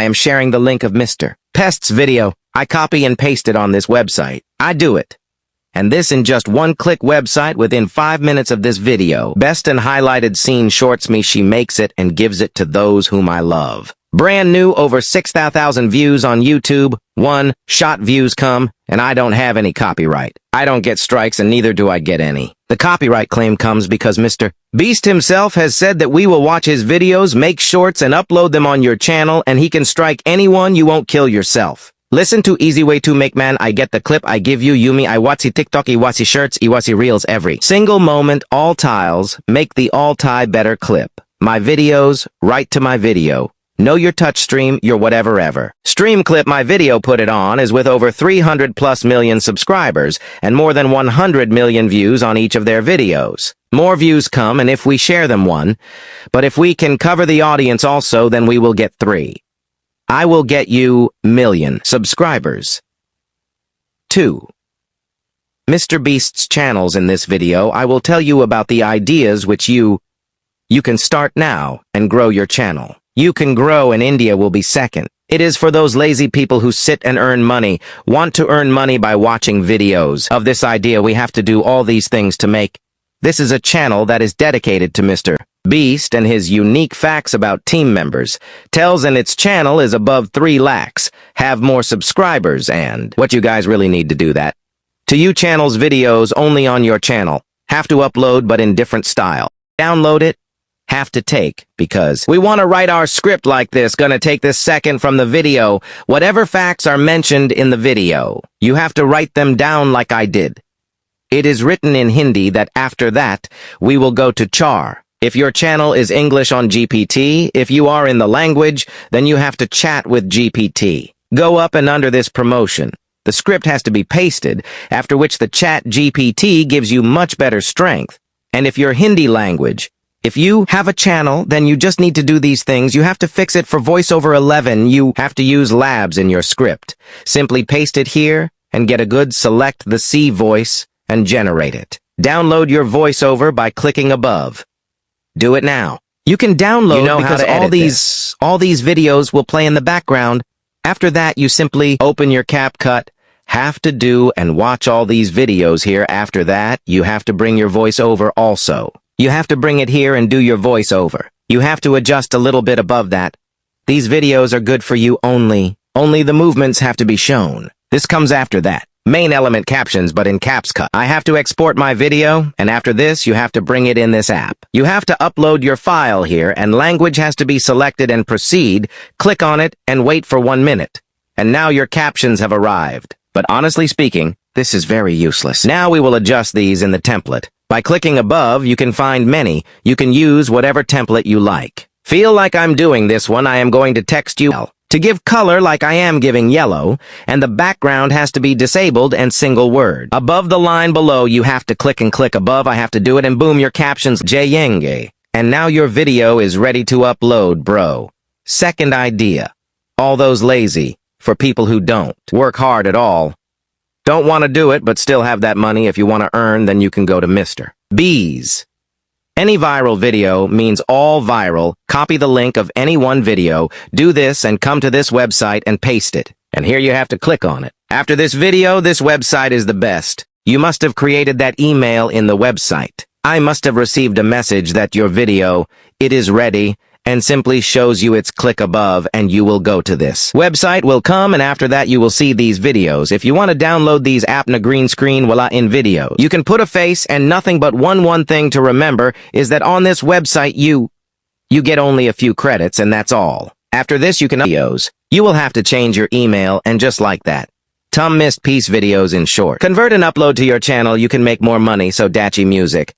I am sharing the link of Mr. Pest's video. I copy and paste it on this website. I do it. And this in just one-click website within 5 minutes of this video. Best and highlighted scene shorts me. She makes it and gives it to those whom I love. Brand new, over 6,000 views on YouTube. One shot views come, and I don't have any copyright. I don't get strikes, and neither do I get any. The copyright claim comes because Mr. Beast himself has said that we will watch his videos, make shorts, and upload them on your channel, and he can strike anyone. You won't kill yourself. Listen to Easy Way to Make Man. I get the clip. I give you Yumi. I watsi TikTok. I watsi shirts. I watsi reels. Every single moment, all tiles, make the all-tie better clip. My videos, right to my video. Know your touch stream, your whatever ever. Stream clip my video put it on is with over 300+ million subscribers and more than 100 million views on each of their videos. More views come and if we share them one, but if we can cover the audience also, then we will get 3. I will get you million subscribers. 2. Mr. Beast's channels. In this video, I will tell you about the ideas which you can start now and grow your channel. You can grow and India will be second. It is for those lazy people who sit and earn money, want to earn money by watching videos. Of this idea, we have to do all these things to make. This is a channel that is dedicated to Mr. Beast and his unique facts about team members. Tells and its channel is above 3 lakhs. Have more subscribers and what you guys really need to do that. To you channels videos only on your channel. Have to upload but in different style. Download it. Have to take, because we want to write our script like this. Gonna take this second from the video. Whatever facts are mentioned in the video, you have to write them down like I did. It is written in Hindi that after that, we will go to char. If your channel is English on GPT, if you are in the language, then you have to chat with GPT. Go up and under this promotion. The script has to be pasted, after which the chat GPT gives you much better strength. And if you're Hindi language, if you have a channel, then you just need to do these things. You have to fix it for VoiceOver 11. You have to use labs in your script. Simply paste it here and get a good select the C voice and generate it. Download your VoiceOver by clicking above. Do it now. You can download because all these videos will play in the background. After that, you simply open your CapCut. Have to do and watch all these videos here. After that, you have to bring your VoiceOver also. You have to bring it here and do your voiceover. You have to adjust a little bit above that. These videos are good for you only. Only the movements have to be shown. This comes after that. Main element captions, but in caps cut. I have to export my video, and after this, you have to bring it in this app. You have to upload your file here, and language has to be selected and proceed. Click on it and wait for 1 minute. And now your captions have arrived. But honestly speaking, this is very useless. Now we will adjust these in the template. By clicking above, you can find many. You can use whatever template you like. Feel like I'm doing this one, I am going to text you to give color like I am giving yellow, and the background has to be disabled and single word. Above the line below, you have to click and click above. I have to do it, and boom, your captions Jayenge. And now your video is ready to upload, bro. Second idea. All those lazy, for people who don't work hard at all. Don't want to do it, but still have that money. If you want to earn, then you can go to Mr. B's. Any viral video means all viral. Copy the link of any one video, do this, and come to this website and paste it. And here you have to click on it. After this video, this website is the best. You must have created that email in the website. I must have received a message that your video, it is ready, and simply shows you its click above, and you will go to this website will come, and after that you will see these videos. If you want to download these app na green screen voila in video, you can put a face and nothing but one thing to remember is that on this website you get only a few credits, and that's all. After this you can videos. You will have to change your email, and just like that. Tom missed piece videos in short. Convert and upload to your channel, you can make more money, so Dachi Music.